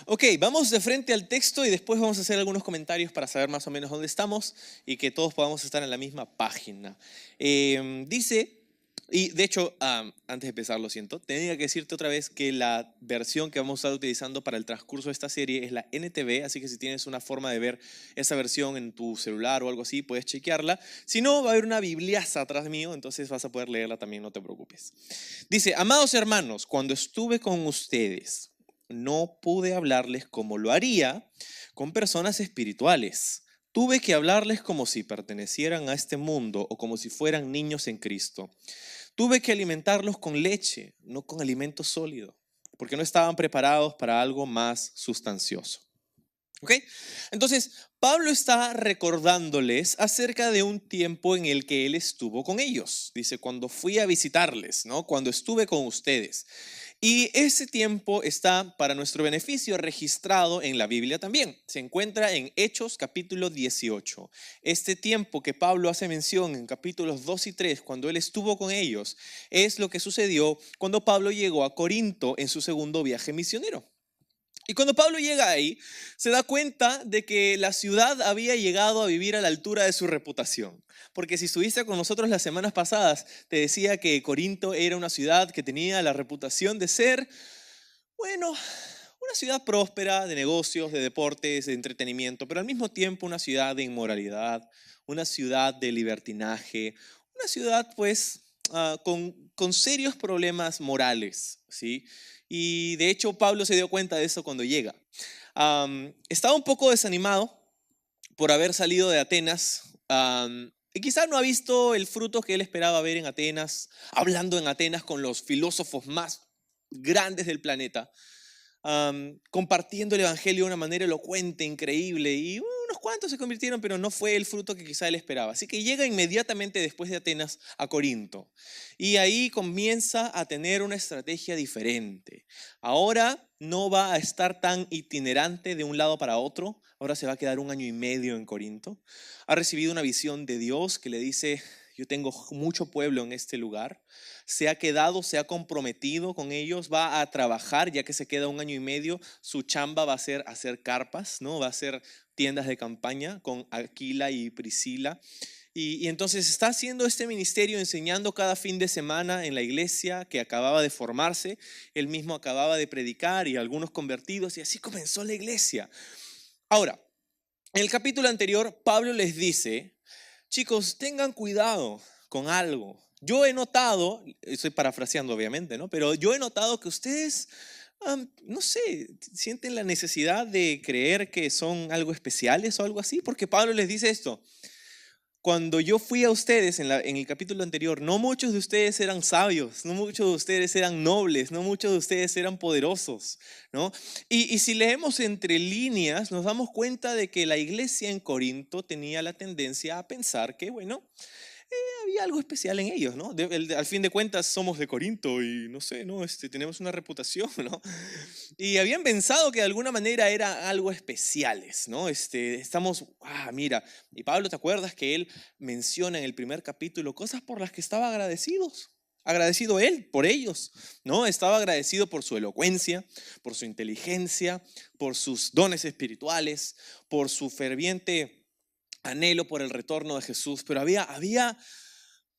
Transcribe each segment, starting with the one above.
Ok, vamos de frente al texto y después vamos a hacer algunos comentarios para saber más o menos dónde estamos y que todos podamos estar en la misma página. Dice, y de hecho, antes de empezar, lo siento, tenía que decirte otra vez que la versión que vamos a estar utilizando para el transcurso de esta serie es la NTV, así que si tienes una forma de ver esa versión en tu celular o algo así, puedes chequearla. Si no, va a haber una bibliaza atrás mío, entonces vas a poder leerla también, no te preocupes. Dice, amados hermanos, cuando estuve con ustedes, no pude hablarles como lo haría con personas espirituales. Tuve que hablarles como si pertenecieran a este mundo o como si fueran niños en Cristo. Tuve que alimentarlos con leche, no con alimento sólido, porque no estaban preparados para algo más sustancioso. ¿Ok? Entonces, Pablo está recordándoles acerca de un tiempo en el que él estuvo con ellos. Dice, cuando fui a visitarles, ¿no? Cuando estuve con ustedes. Y ese tiempo está para nuestro beneficio registrado en la Biblia también. Se encuentra en Hechos capítulo 18. Este tiempo que Pablo hace mención en capítulos 2 y 3, cuando él estuvo con ellos, es lo que sucedió cuando Pablo llegó a Corinto en su segundo viaje misionero. Y cuando Pablo llega ahí, se da cuenta de que la ciudad había llegado a vivir a la altura de su reputación. Porque si estuviste con nosotros las semanas pasadas, te decía que Corinto era una ciudad que tenía la reputación de ser, bueno, una ciudad próspera de negocios, de deportes, de entretenimiento, pero al mismo tiempo una ciudad de inmoralidad, una ciudad de libertinaje, una ciudad pues con serios problemas morales, ¿sí? Y de hecho Pablo se dio cuenta de eso cuando llega. Estaba un poco desanimado por haber salido de Atenas. Y quizás no ha visto el fruto que él esperaba ver en Atenas, hablando en Atenas con los filósofos más grandes del planeta, compartiendo el Evangelio de una manera elocuente, increíble, y unos cuantos se convirtieron, pero no fue el fruto que quizá él esperaba. Así que llega inmediatamente después de Atenas a Corinto, y ahí comienza a tener una estrategia diferente. Ahora no va a estar tan itinerante de un lado para otro, ahora se va a quedar 1 año y medio en Corinto. Ha recibido una visión de Dios que le dice, yo tengo mucho pueblo en este lugar. Se ha quedado, se ha comprometido con ellos, va a trabajar, ya que se queda 1 año y medio. Su chamba va a ser hacer carpas, ¿no? Va a ser tiendas de campaña con Aquila y Priscila. Y entonces está haciendo este ministerio, enseñando cada fin de semana en la iglesia que acababa de formarse. Él mismo acababa de predicar y algunos convertidos, y así comenzó la iglesia. Ahora, en el capítulo anterior, Pablo les dice, chicos, tengan cuidado con algo. Yo he notado, estoy parafraseando obviamente, ¿no? Pero yo he notado que ustedes, no sé, sienten la necesidad de creer que son algo especiales o algo así, porque Pablo les dice esto. Cuando yo fui a ustedes en el capítulo anterior, no muchos de ustedes eran sabios, no muchos de ustedes eran nobles, no muchos de ustedes eran poderosos, ¿no? Y si leemos entre líneas, nos damos cuenta de que la iglesia en Corinto tenía la tendencia a pensar que, bueno, había algo especial en ellos, ¿no? Al fin de cuentas somos de Corinto y no sé, ¿no? Tenemos una reputación, ¿no? Y habían pensado que de alguna manera era algo especiales, ¿no? Mira, y Pablo, ¿te acuerdas que él menciona en el primer capítulo cosas por las que estaba agradecidos? Agradecido él por ellos, ¿no? Estaba agradecido por su elocuencia, por su inteligencia, por sus dones espirituales, por su ferviente anhelo por el retorno de Jesús, pero había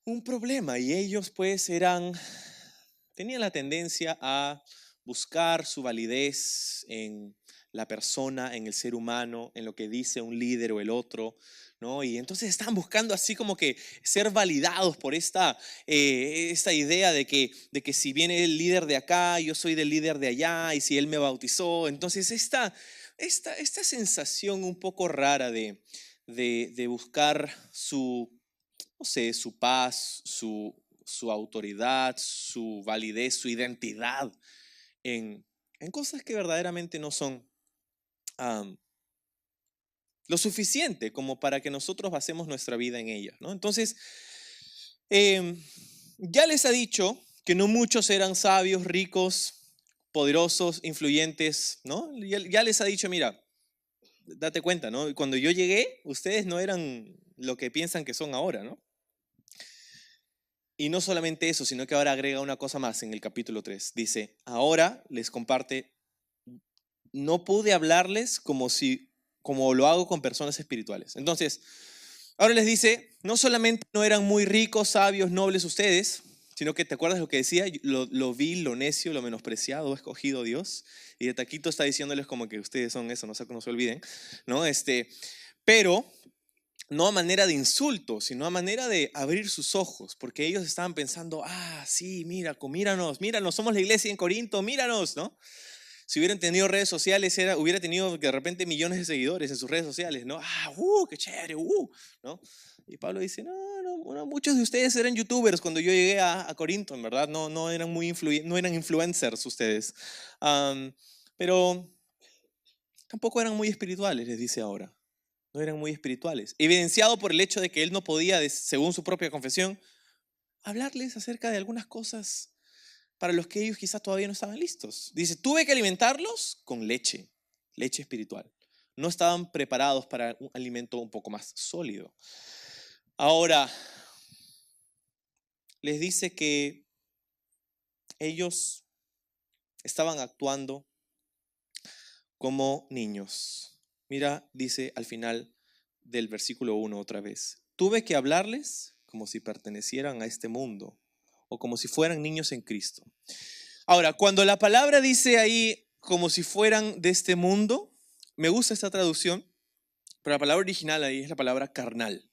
un problema y ellos pues tenían la tendencia a buscar su validez en la persona, en el ser humano, en lo que dice un líder o el otro, ¿no? Y entonces están buscando así como que ser validados por esta idea de que si viene el líder de acá, yo soy del líder de allá, y si él me bautizó, entonces esta sensación un poco rara de buscar no sé, su paz, su autoridad, su validez, su identidad en cosas que verdaderamente no son am, lo suficiente como para que nosotros basemos nuestra vida en ellas, ¿no? Entonces, em, ya les ha dicho que no muchos eran sabios, ricos, poderosos, influyentes, ¿no? Ya les ha dicho, mira, date cuenta, ¿no? Cuando yo llegué, ustedes no eran lo que piensan que son ahora, ¿no? Y no solamente eso, sino que ahora agrega una cosa más en el capítulo 3. Dice, ahora les comparte no pude hablarles como lo hago con personas espirituales. Entonces, ahora les dice, no solamente no eran muy ricos, sabios, nobles ustedes, sino que te acuerdas lo que decía, lo vil, lo necio, lo menospreciado, escogido Dios. Y de taquito está diciéndoles como que ustedes son eso, no se olviden, ¿no? Pero no a manera de insulto, sino a manera de abrir sus ojos, porque ellos estaban pensando, sí, míranos, somos la iglesia en Corinto, míranos, ¿no? Si hubieran tenido redes sociales, hubiera tenido de repente millones de seguidores en sus redes sociales, ¿no? Qué chévere, ¿no? Y Pablo dice, no, muchos de ustedes eran youtubers cuando yo llegué a Corinto, en verdad, no eran no eran influencers ustedes. Pero tampoco eran muy espirituales, les dice ahora. No eran muy espirituales. Evidenciado por el hecho de que él no podía, según su propia confesión, hablarles acerca de algunas cosas para los que ellos quizás todavía no estaban listos. Dice, tuve que alimentarlos con leche espiritual. No estaban preparados para un alimento un poco más sólido. Ahora, les dice que ellos estaban actuando como niños. Mira, dice al final del versículo 1 otra vez. Tuve que hablarles como si pertenecieran a este mundo o como si fueran niños en Cristo. Ahora, cuando la palabra dice ahí como si fueran de este mundo, me gusta esta traducción, pero la palabra original ahí es la palabra carnal.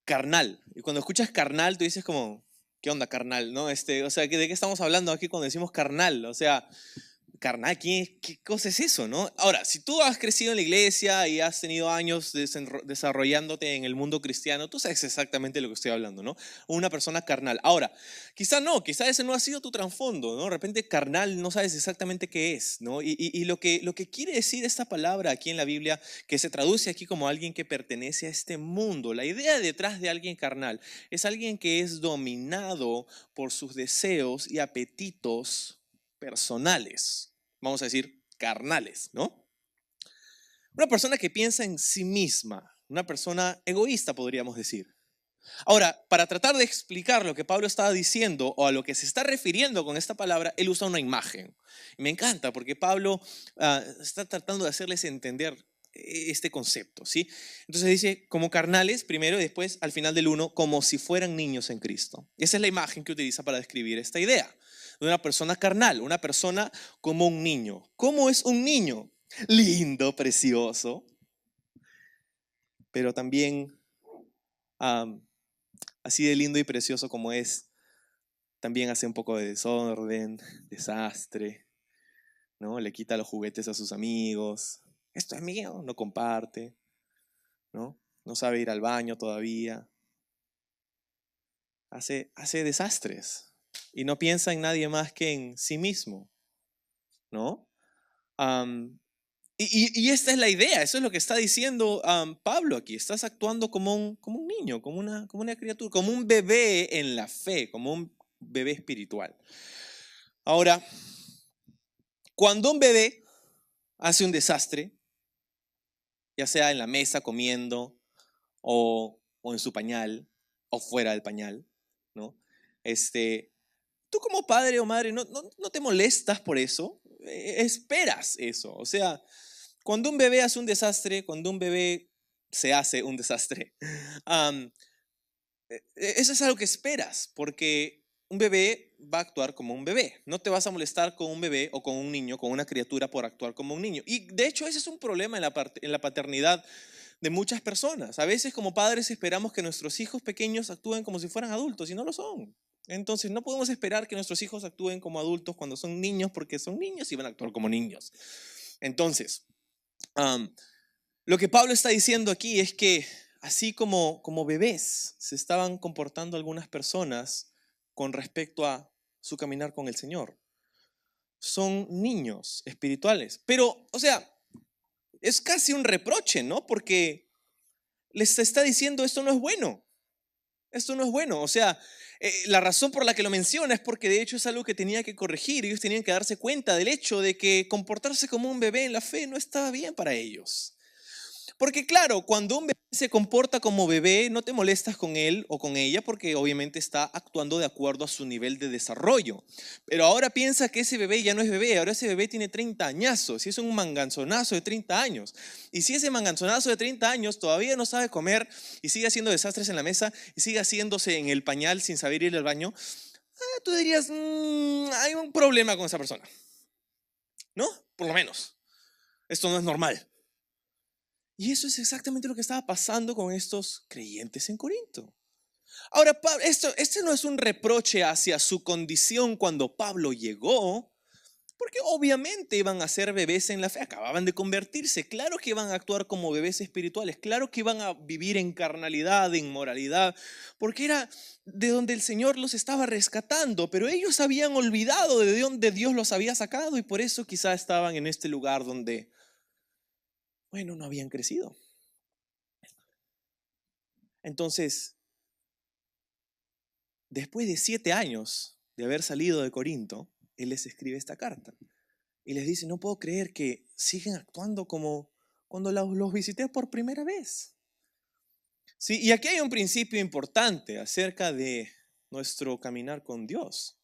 Carnal. Y cuando escuchas carnal, tú dices como, ¿qué onda carnal? ¿No? O sea, ¿de qué estamos hablando aquí cuando decimos carnal? O sea, carnal, ¿qué cosa es eso, no? Ahora, si tú has crecido en la iglesia y has tenido años desarrollándote en el mundo cristiano, tú sabes exactamente de lo que estoy hablando, ¿no? Una persona carnal. Ahora, quizá ese no ha sido tu trasfondo, ¿no? De repente carnal no sabes exactamente qué es, ¿no? Y lo que quiere decir esta palabra aquí en la Biblia, que se traduce aquí como alguien que pertenece a este mundo, la idea detrás de alguien carnal es alguien que es dominado por sus deseos y apetitos personales. Vamos a decir, carnales, ¿no? Una persona que piensa en sí misma, una persona egoísta, podríamos decir. Ahora, para tratar de explicar lo que Pablo estaba diciendo o a lo que se está refiriendo con esta palabra, él usa una imagen. Y me encanta porque Pablo está tratando de hacerles entender este concepto, ¿sí? Entonces dice, como carnales primero y después al final del 1, como si fueran niños en Cristo. Esa es la imagen que utiliza para describir esta idea de una persona carnal, una persona como un niño. ¿Cómo es un niño? Lindo, precioso, pero también así de lindo y precioso como es, también hace un poco de desorden, desastre, ¿no? Le quita los juguetes a sus amigos. Esto es mío, no comparte, ¿no? No sabe ir al baño todavía. Hace desastres y no piensa en nadie más que en sí mismo, ¿no? Y esta es la idea, eso es lo que está diciendo Pablo aquí. Estás actuando como un niño, como una criatura, como un bebé en la fe, como un bebé espiritual. Ahora, cuando un bebé hace un desastre, ya sea en la mesa comiendo o en su pañal o fuera del pañal, ¿no? Tú como padre o madre no te molestas por eso, esperas eso. O sea, cuando un bebé hace un desastre, cuando un bebé se hace un desastre, eso es algo que esperas, porque un bebé va a actuar como un bebé. No te vas a molestar con un bebé o con un niño, con una criatura por actuar como un niño. Y de hecho ese es un problema en la paternidad de muchas personas. A veces como padres esperamos que nuestros hijos pequeños actúen como si fueran adultos y no lo son. Entonces no podemos esperar que nuestros hijos actúen como adultos cuando son niños, porque son niños y van a actuar como niños. Entonces, lo que Pablo está diciendo aquí es que así como bebés se estaban comportando algunas personas con respecto a su caminar con el Señor. Son niños espirituales. Pero, o sea, es casi un reproche, ¿no? Porque les está diciendo esto no es bueno. Esto no es bueno. O sea, la razón por la que lo menciona es porque de hecho es algo que tenía que corregir. Ellos tenían que darse cuenta del hecho de que comportarse como un bebé en la fe no estaba bien para ellos. Porque claro, cuando un bebé se comporta como bebé, no te molestas con él o con ella porque obviamente está actuando de acuerdo a su nivel de desarrollo. Pero ahora piensa que ese bebé ya no es bebé, ahora ese bebé tiene 30 añazos y es un manganzonazo de 30 años. Y si ese manganzonazo de 30 años todavía no sabe comer y sigue haciendo desastres en la mesa y sigue haciéndose en el pañal sin saber ir al baño, tú dirías, hay un problema con esa persona, ¿no? Por lo menos. Esto no es normal. Y eso es exactamente lo que estaba pasando con estos creyentes en Corinto. Ahora, este no es un reproche hacia su condición cuando Pablo llegó, porque obviamente iban a ser bebés en la fe, acababan de convertirse, claro que iban a actuar como bebés espirituales, claro que iban a vivir en carnalidad, en moralidad, porque era de donde el Señor los estaba rescatando, pero ellos habían olvidado de donde Dios los había sacado y por eso quizá estaban en este lugar donde, bueno, no habían crecido. Entonces, después de 7 años de haber salido de Corinto, él les escribe esta carta y les dice, no puedo creer que siguen actuando como cuando los visité por primera vez. Sí, y aquí hay un principio importante acerca de nuestro caminar con Dios.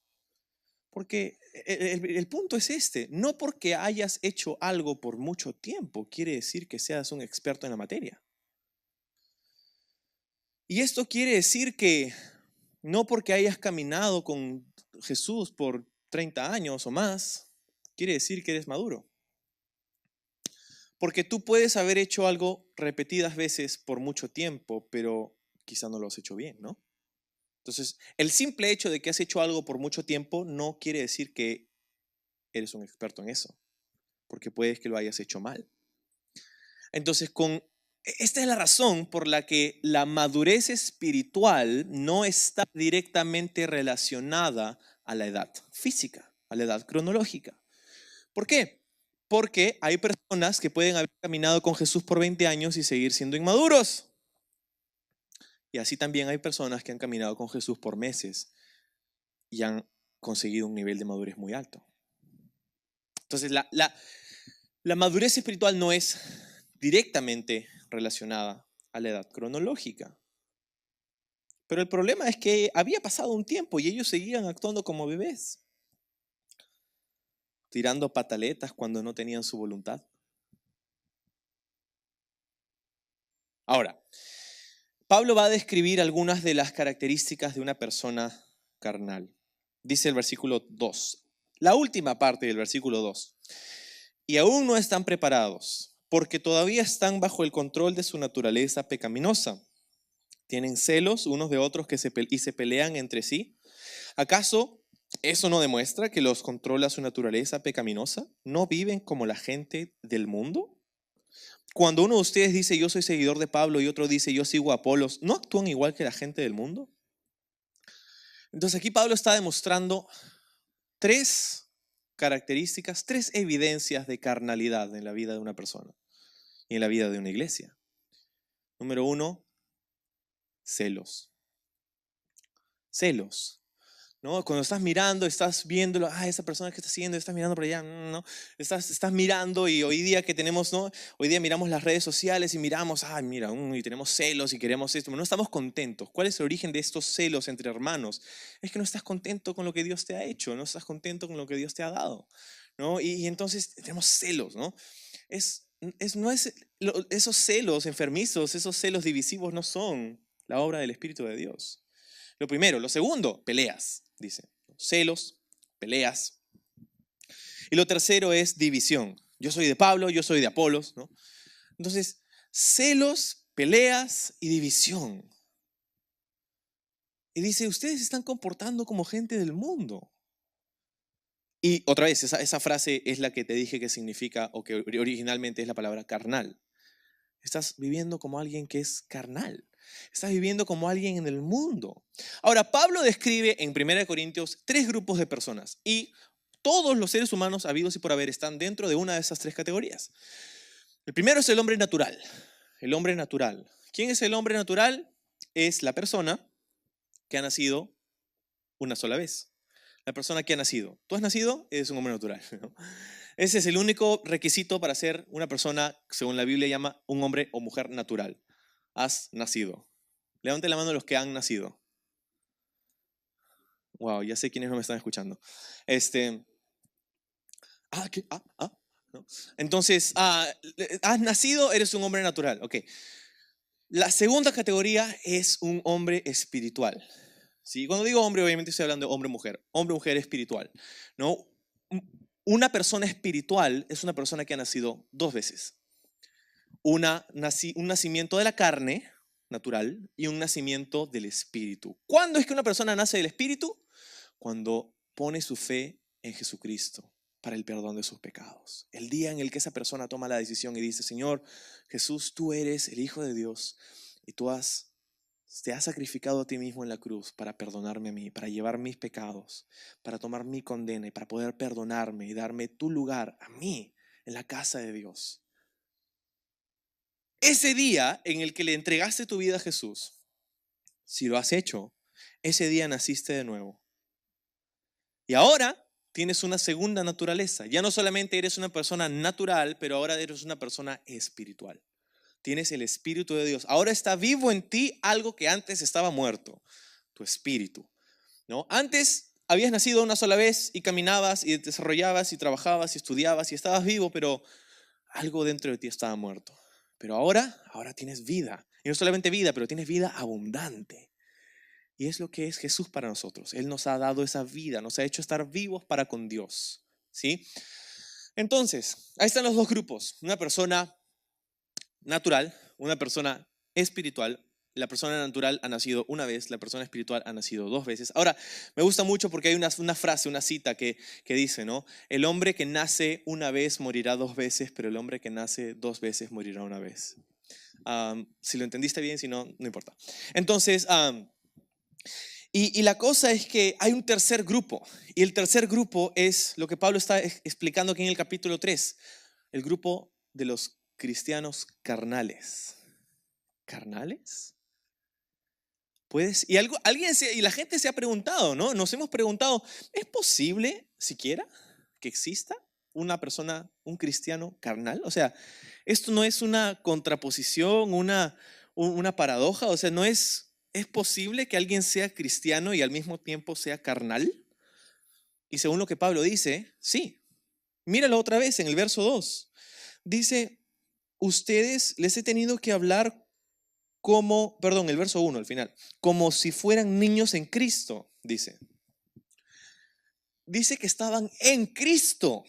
Porque el punto es este, no porque hayas hecho algo por mucho tiempo quiere decir que seas un experto en la materia. Y esto quiere decir que no porque hayas caminado con Jesús por 30 años o más, quiere decir que eres maduro. Porque tú puedes haber hecho algo repetidas veces por mucho tiempo, pero quizá no lo has hecho bien, ¿no? Entonces, el simple hecho de que has hecho algo por mucho tiempo no quiere decir que eres un experto en eso, porque puedes que lo hayas hecho mal. Entonces, esta es la razón por la que la madurez espiritual no está directamente relacionada a la edad física, a la edad cronológica. ¿Por qué? Porque hay personas que pueden haber caminado con Jesús por 20 años y seguir siendo inmaduros. Y así también hay personas que han caminado con Jesús por meses y han conseguido un nivel de madurez muy alto. Entonces, la madurez espiritual no es directamente relacionada a la edad cronológica. Pero el problema es que había pasado un tiempo y ellos seguían actuando como bebés, tirando pataletas cuando no tenían su voluntad. Ahora, Pablo va a describir algunas de las características de una persona carnal. Dice el versículo 2, la última parte del versículo 2. Y aún no están preparados, porque todavía están bajo el control de su naturaleza pecaminosa. Tienen celos unos de otros y se pelean entre sí. ¿Acaso eso no demuestra que los controla su naturaleza pecaminosa? ¿No viven como la gente del mundo? Cuando uno de ustedes dice yo soy seguidor de Pablo y otro dice yo sigo a Apolos, ¿no actúan igual que la gente del mundo? Entonces aquí Pablo está demostrando 3 características, 3 evidencias de carnalidad en la vida de una persona y en la vida de una iglesia. Número 1, celos. Celos. ¿No? Cuando estás mirando, estás viéndolo, esa persona que está haciendo, estás mirando por allá, no, estás mirando y hoy día que tenemos, ¿no? Hoy día miramos las redes sociales y miramos, mira, y tenemos celos y queremos esto, pero no estamos contentos. ¿Cuál es el origen de estos celos entre hermanos? Es que no estás contento con lo que Dios te ha hecho, no estás contento con lo que Dios te ha dado, ¿no? Y entonces tenemos celos, ¿no? Esos celos enfermizos, esos celos divisivos no son la obra del Espíritu de Dios. Lo primero. Lo segundo, peleas, dice. Celos, peleas. Y lo tercero es división. Yo soy de Pablo, yo soy de Apolos, ¿no? Entonces, celos, peleas y división. Y dice, ustedes se están comportando como gente del mundo. Y otra vez, esa frase es la que te dije que significa, o que originalmente es la palabra carnal. Estás viviendo como alguien que es carnal. Estás viviendo como alguien en el mundo. Ahora, Pablo describe en 1 Corintios 3 grupos de personas y todos los seres humanos habidos y por haber están dentro de una de esas 3 categorías. El primero es el hombre natural. El hombre natural. ¿Quién es el hombre natural? Es la persona que ha nacido una sola vez. la persona que ha nacido. ¿Tú has nacido? Eres un hombre natural, ¿no? Ese es el único requisito para ser una persona, según la Biblia llama, un hombre o mujer natural. Has nacido. Levante la mano los que han nacido. Wow, ya sé quiénes no me están escuchando. ¿Qué? ¿No? Entonces, has nacido, eres un hombre natural. Ok. La segunda categoría es un hombre espiritual. ¿Sí? Cuando digo hombre, obviamente estoy hablando de hombre-mujer. Hombre-mujer espiritual, ¿no? Una persona espiritual es una persona que ha nacido dos veces. Un nacimiento de la carne natural y un nacimiento del espíritu. ¿Cuándo es que una persona nace del espíritu? Cuando pone su fe en Jesucristo para el perdón de sus pecados. El día en el que esa persona toma la decisión y dice, Señor Jesús, tú eres el Hijo de Dios y te has sacrificado a ti mismo en la cruz para perdonarme a mí, para llevar mis pecados, para tomar mi condena y para poder perdonarme y darme tu lugar a mí en la casa de Dios. Ese día en el que le entregaste tu vida a Jesús, si lo has hecho, ese día naciste de nuevo. Y ahora tienes una segunda naturaleza. Ya no solamente eres una persona natural, pero ahora eres una persona espiritual. Tienes el Espíritu de Dios. Ahora está vivo en ti algo que antes estaba muerto, tu espíritu, ¿no? Antes habías nacido una sola vez y caminabas y te desarrollabas y trabajabas y estudiabas y estabas vivo, pero algo dentro de ti estaba muerto. Pero ahora tienes vida. Y no solamente vida, pero tienes vida abundante. Y es lo que es Jesús para nosotros. Él nos ha dado esa vida, nos ha hecho estar vivos para con Dios, ¿sí? Entonces, ahí están los dos grupos. Una persona natural, una persona espiritual. La persona natural ha nacido una vez, la persona espiritual ha nacido dos veces. Ahora, me gusta mucho porque hay una frase, una cita que dice, ¿no? El hombre que nace una vez morirá dos veces, pero el hombre que nace dos veces morirá una vez. Si lo entendiste bien, si no, no importa. Entonces, y la cosa es que hay un tercer grupo, y el tercer grupo es lo que Pablo está explicando aquí en el capítulo 3, el grupo de los cristianos carnales. ¿Carnales? Y la gente se ha preguntado, ¿no? Nos hemos preguntado, ¿es posible siquiera que exista una persona, un cristiano carnal? O sea, esto no es una contraposición, una paradoja, o sea, ¿es posible que alguien sea cristiano y al mismo tiempo sea carnal? Y según lo que Pablo dice, sí. Míralo otra vez en el verso 2. Dice, ustedes les he tenido que hablar el verso 1 al final, como si fueran niños en Cristo, dice. Dice que estaban en Cristo,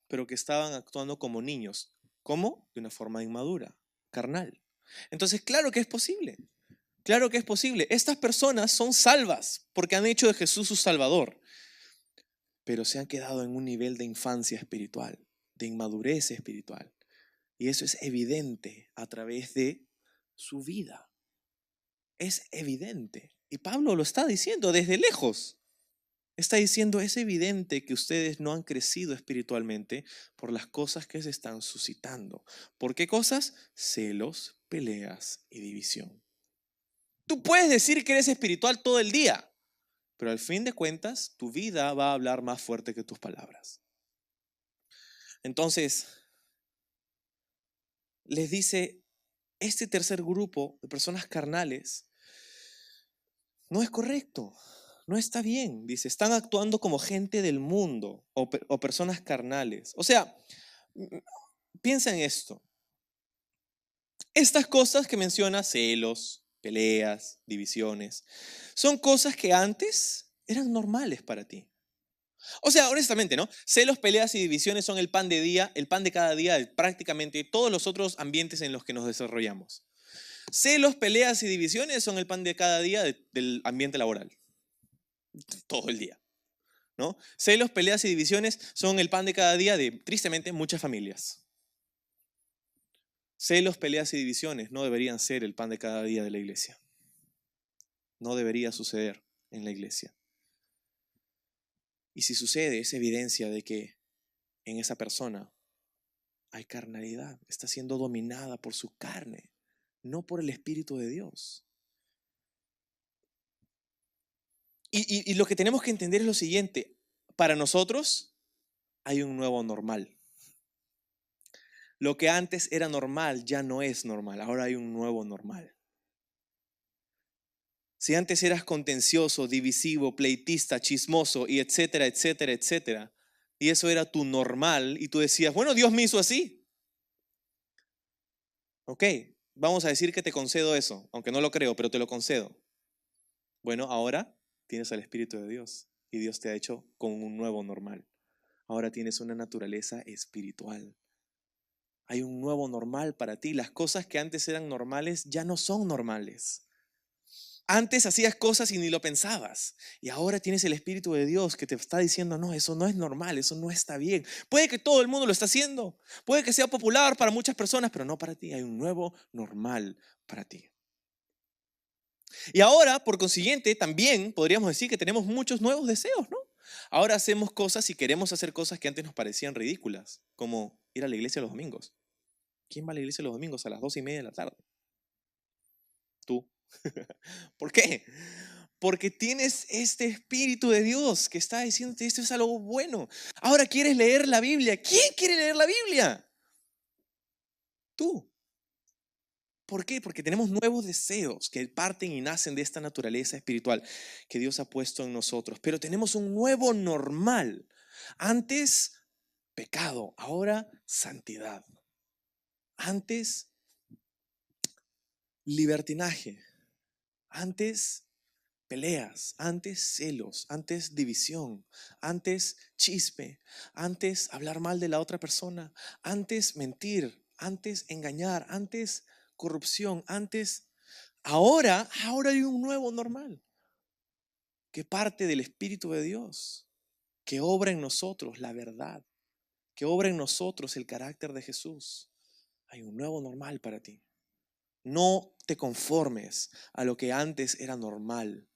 pero que estaban actuando como niños. ¿Cómo? De una forma inmadura, carnal. Entonces, claro que es posible. Claro que es posible. Estas personas son salvas porque han hecho de Jesús su Salvador, pero se han quedado en un nivel de infancia espiritual, de inmadurez espiritual. Y eso es evidente a través de su vida. Es evidente. Y Pablo lo está diciendo desde lejos. Está diciendo, es evidente que ustedes no han crecido espiritualmente por las cosas que se están suscitando. ¿Por qué cosas? Celos, peleas y división. Tú puedes decir que eres espiritual todo el día, pero al fin de cuentas, tu vida va a hablar más fuerte que tus palabras. Entonces, les dice, este tercer grupo de personas carnales no es correcto. No está bien, dice, están actuando como gente del mundo o personas carnales. O sea, piensa en esto. Estas cosas que menciona, celos, peleas, divisiones, son cosas que antes eran normales para ti. O sea, honestamente, ¿no? Celos, peleas y divisiones son el pan de cada día de prácticamente todos los otros ambientes en los que nos desarrollamos. Celos, peleas y divisiones son el pan de cada día del ambiente laboral. Todo el día, ¿no? Celos, peleas y divisiones son el pan de cada día de, tristemente, muchas familias. Celos, peleas y divisiones no deberían ser el pan de cada día de la iglesia. No debería suceder en la iglesia. Y si sucede, es evidencia de que en esa persona hay carnalidad. Está siendo dominada por su carne, no por el Espíritu de Dios. Y lo que tenemos que entender es lo siguiente. para nosotros hay un nuevo normal. Lo que antes era normal ya no es normal, ahora hay un nuevo normal. Si antes eras contencioso, divisivo, pleitista, chismoso y etcétera, etcétera, etcétera, y eso era tu normal y tú decías, bueno, Dios me hizo así. Ok, vamos a decir que te concedo eso, aunque no lo creo, pero te lo concedo. Bueno, ahora tienes al Espíritu de Dios y Dios te ha hecho con un nuevo normal. Ahora tienes una naturaleza espiritual. Hay un nuevo normal para ti. Las cosas que antes eran normales ya no son normales. Antes hacías cosas y ni lo pensabas. Y ahora tienes el Espíritu de Dios que te está diciendo, no, eso no es normal, eso no está bien. Puede que todo el mundo lo esté haciendo. Puede que sea popular para muchas personas, pero no para ti. Hay un nuevo normal para ti. Y ahora, por consiguiente, también podríamos decir que tenemos muchos nuevos deseos, ¿no? Ahora hacemos cosas y queremos hacer cosas que antes nos parecían ridículas, como ir a la iglesia los domingos. ¿Quién va a la iglesia los domingos a las 2:30 de la tarde? Tú. ¿Por qué? Porque tienes este Espíritu de Dios que está diciéndote esto es algo bueno. Ahora quieres leer la Biblia. ¿Quién quiere leer la Biblia? Tú. ¿Por qué? Porque tenemos nuevos deseos que parten y nacen de esta naturaleza espiritual que Dios ha puesto en nosotros. Pero tenemos un nuevo normal. Antes, pecado. Ahora, santidad. Antes, libertinaje. Antes, peleas. Antes, celos. Antes, división. Antes, chisme. Antes, hablar mal de la otra persona. Antes, mentir. Antes, engañar. Antes, corrupción. Ahora hay un nuevo normal que parte del Espíritu de Dios, que obra en nosotros la verdad, que obra en nosotros el carácter de Jesús. Hay un nuevo normal para ti. No te conformes a lo que antes era normal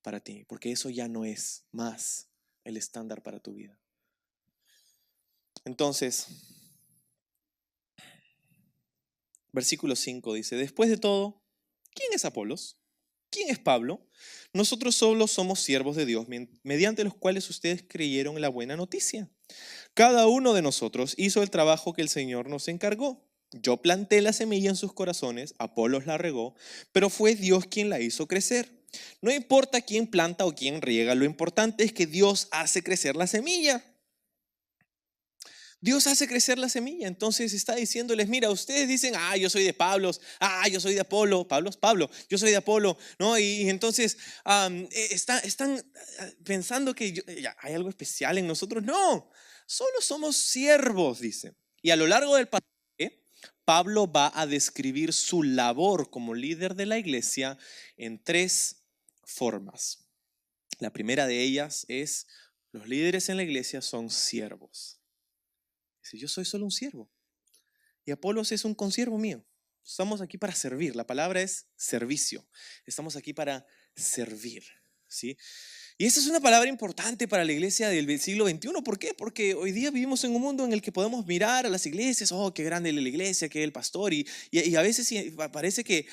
para ti, porque eso ya no es más el estándar para tu vida. Entonces, versículo 5 dice, después de todo, ¿quién es Apolos? ¿Quién es Pablo? Nosotros solo somos siervos de Dios, mediante los cuales ustedes creyeron en la buena noticia. Cada uno de nosotros hizo el trabajo que el Señor nos encargó. Yo planté la semilla en sus corazones, Apolos la regó, pero fue Dios quien la hizo crecer. No importa quién planta o quién riega, lo importante es que Dios hace crecer la semilla. Dios hace crecer la semilla, entonces está diciéndoles, mira, ustedes dicen, yo soy de Pablo, yo soy de Apolo, Pablo, yo soy de Apolo, ¿no? Y entonces están pensando que ya, hay algo especial en nosotros. No, solo somos siervos, dice. Y a lo largo del pasaje, Pablo va a describir su labor como líder de la iglesia en tres formas. La primera de ellas es, los líderes en la iglesia son siervos. Dice, yo soy solo un siervo. Y Apolos es un consiervo mío. Estamos aquí para servir. La palabra es servicio. Estamos aquí para servir. ¿Sí? Y esa es una palabra importante para la iglesia del siglo XXI. ¿Por qué? Porque hoy día vivimos en un mundo en el que podemos mirar a las iglesias. Oh, qué grande es la iglesia, qué es el pastor. Y a veces parece que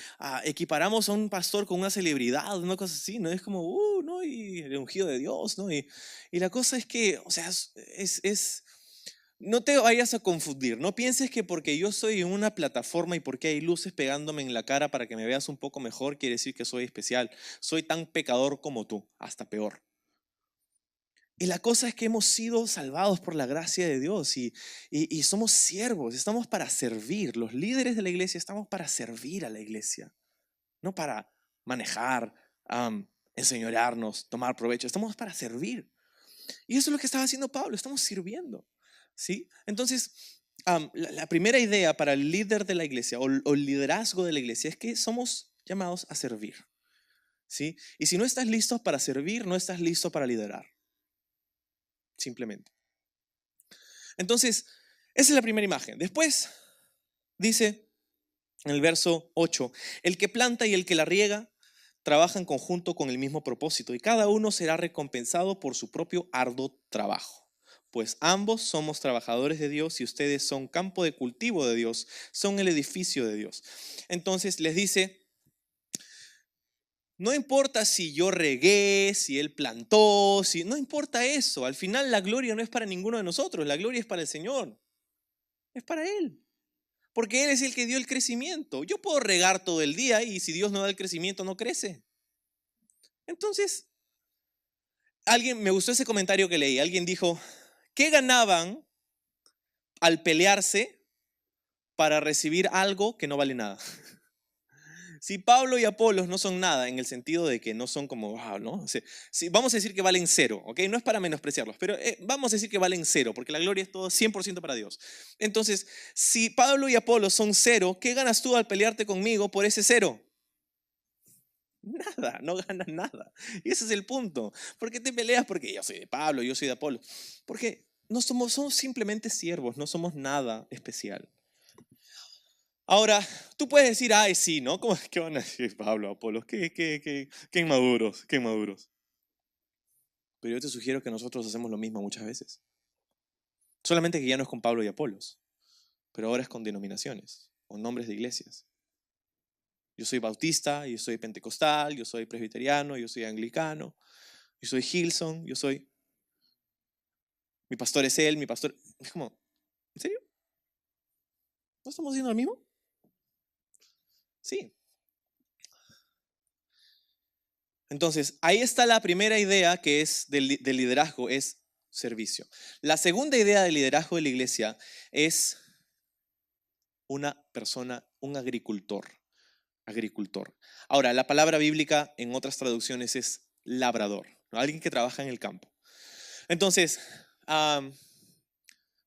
equiparamos a un pastor con una celebridad, una cosa así. ¿No? Es como, ¿no? Y el ungido de Dios. ¿No? Y la cosa es que, o sea, no te vayas a confundir, no pienses que porque yo estoy en una plataforma y porque hay luces pegándome en la cara para que me veas un poco mejor, quiere decir que soy especial. Soy tan pecador como tú, hasta peor. Y la cosa es que hemos sido salvados por la gracia de Dios y somos siervos, estamos para servir. Los líderes de la iglesia estamos para servir a la iglesia, no para manejar, enseñorearnos, tomar provecho, estamos para servir. Y eso es lo que estaba haciendo Pablo, estamos sirviendo. ¿Sí? Entonces, la primera idea para el líder de la iglesia o el liderazgo de la iglesia es que somos llamados a servir. ¿Sí? Y si no estás listo para servir, no estás listo para liderar. Simplemente. Entonces, esa es la primera imagen. Después dice en el verso 8, el que planta y el que la riega trabajan en conjunto con el mismo propósito y cada uno será recompensado por su propio arduo trabajo. Pues ambos somos trabajadores de Dios y ustedes son campo de cultivo de Dios, son el edificio de Dios. Entonces les dice, No importa si yo regué, si él plantó, no importa eso. Al final la gloria no es para ninguno de nosotros, la gloria es para el Señor. Es para Él. Porque Él es el que dio el crecimiento. Yo puedo regar todo el día y si Dios no da el crecimiento no crece. Entonces, me gustó ese comentario que leí. Alguien dijo, ¿qué ganaban al pelearse para recibir algo que no vale nada? Si Pablo y Apolos no son nada en el sentido de que no son como, wow, ¿no? O sea, vamos a decir que valen cero, ¿ok? No es para menospreciarlos, pero vamos a decir que valen cero, porque la gloria es todo 100% para Dios. Entonces, si Pablo y Apolos son cero, ¿qué ganas tú al pelearte conmigo por ese cero? Nada, no ganas nada. Y ese es el punto. ¿Por qué te peleas? Porque yo soy de Pablo, yo soy de Apolo. Porque somos simplemente siervos, no somos nada especial. Ahora, tú puedes decir, ay, sí, ¿no? ¿Qué van a decir Pablo, Apolo? Qué inmaduros, qué inmaduros. Pero yo te sugiero que nosotros hacemos lo mismo muchas veces. Solamente que ya no es con Pablo y Apolos, pero ahora es con denominaciones, con nombres de iglesias. Yo soy bautista, yo soy pentecostal, yo soy presbiteriano, yo soy anglicano, yo soy Hillsong, mi pastor es él, mi pastor... Es como, ¿en serio? ¿No estamos haciendo lo mismo? Sí. Entonces, ahí está la primera idea que es del liderazgo, es servicio. La segunda idea del liderazgo de la iglesia es una persona, un agricultor. Agricultor. Ahora, la palabra bíblica en otras traducciones es labrador, ¿no? Alguien que trabaja en el campo. Entonces,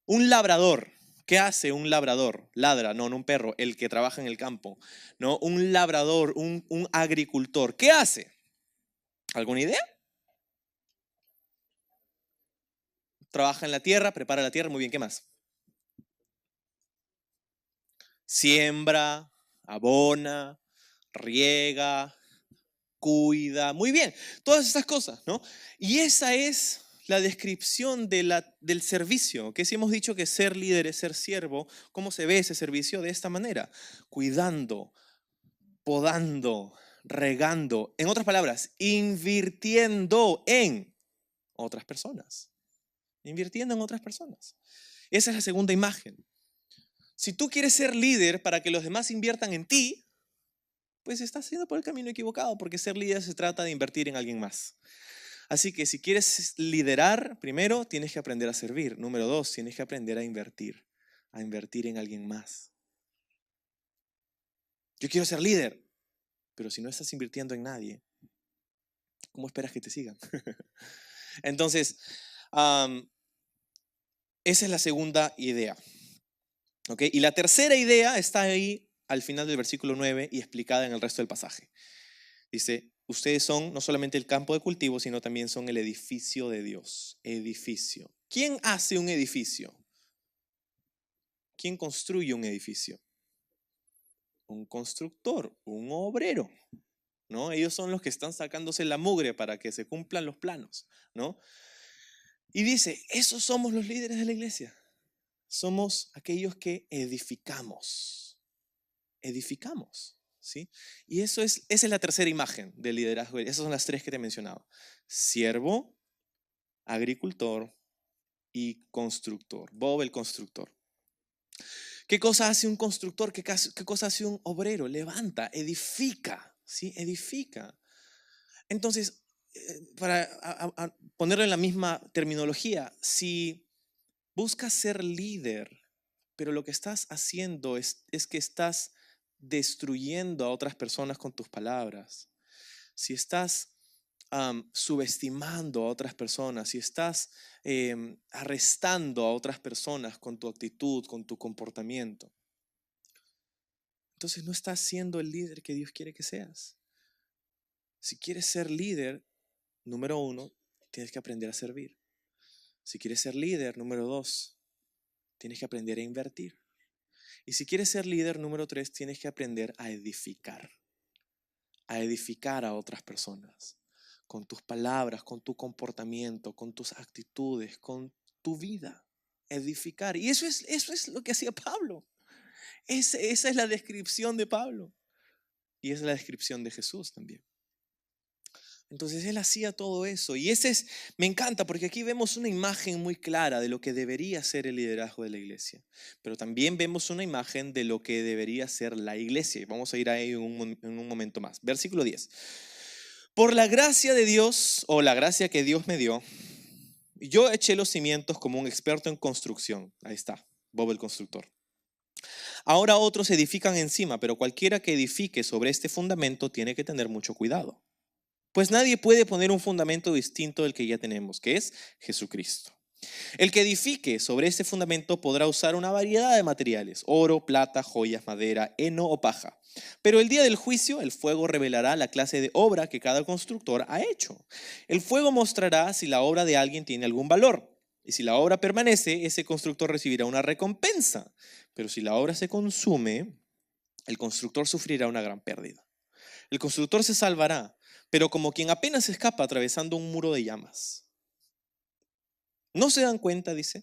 un labrador, ¿qué hace un labrador? Ladra, no un perro, el que trabaja en el campo, ¿no? Un labrador, un agricultor, ¿qué hace? ¿Alguna idea? Trabaja en la tierra, prepara la tierra, muy bien, ¿qué más? Siembra, abona, riega, cuida, muy bien, todas estas cosas, ¿no? Y esa es la descripción del servicio, que si hemos dicho que ser líder es ser siervo, ¿cómo se ve ese servicio? De esta manera, cuidando, podando, regando, en otras palabras, invirtiendo en otras personas, invirtiendo en otras personas. Esa es la segunda imagen. Si tú quieres ser líder para que los demás inviertan en ti, pues estás yendo por el camino equivocado, porque ser líder se trata de invertir en alguien más. Así que si quieres liderar, primero tienes que aprender a servir. Número 2, tienes que aprender a invertir en alguien más. Yo quiero ser líder, pero si no estás invirtiendo en nadie, ¿cómo esperas que te sigan? Entonces, esa es la segunda idea. ¿Okay? Y la tercera idea está ahí al final del versículo 9 y explicada en el resto del pasaje. Dice, ustedes son no solamente el campo de cultivo, sino también son el edificio de Dios. Edificio. ¿Quién hace un edificio? ¿Quién construye un edificio? Un constructor, un obrero, ¿no? Ellos son los que están sacándose la mugre para que se cumplan los planos, ¿no? Y dice, esos somos los líderes de la iglesia. Somos aquellos que edificamos. Edificamos, ¿sí? Y esa es la tercera imagen del liderazgo. Esas son las tres que te he mencionado. Siervo, agricultor y constructor. Bob el constructor. ¿Qué cosa hace un constructor? ¿Qué cosa hace un obrero? Levanta, edifica, ¿sí? Edifica. Entonces, para ponerlo en la misma terminología, si buscas ser líder, pero lo que estás haciendo es que estás destruyendo a otras personas con tus palabras, si estás subestimando a otras personas, si estás arrestando a otras personas con tu actitud, con tu comportamiento, entonces no estás siendo el líder que Dios quiere que seas. Si quieres ser líder, número 1, tienes que aprender a servir. Si quieres ser líder, número 2, tienes que aprender a invertir. Y si quieres ser líder, número 3, tienes que aprender a edificar a otras personas, con tus palabras, con tu comportamiento, con tus actitudes, con tu vida, edificar. Y eso es lo que hacía Pablo. Esa es la descripción de Pablo. Y esa es la descripción de Jesús también. Entonces él hacía todo eso. Y me encanta porque aquí vemos una imagen muy clara de lo que debería ser el liderazgo de la iglesia. Pero también vemos una imagen de lo que debería ser la iglesia. Y vamos a ir ahí en un momento más. Versículo 10. Por la gracia de Dios, o la gracia que Dios me dio, yo eché los cimientos como un experto en construcción. Ahí está, Bob el constructor. Ahora otros edifican encima, pero cualquiera que edifique sobre este fundamento tiene que tener mucho cuidado. Pues nadie puede poner un fundamento distinto del que ya tenemos, que es Jesucristo. El que edifique sobre este fundamento podrá usar una variedad de materiales: oro, plata, joyas, madera, heno o paja. Pero el día del juicio, el fuego revelará la clase de obra que cada constructor ha hecho. El fuego mostrará si la obra de alguien tiene algún valor. Y si la obra permanece, ese constructor recibirá una recompensa. Pero si la obra se consume, el constructor sufrirá una gran pérdida. El constructor se salvará, pero como quien apenas escapa atravesando un muro de llamas. ¿No se dan cuenta, dice,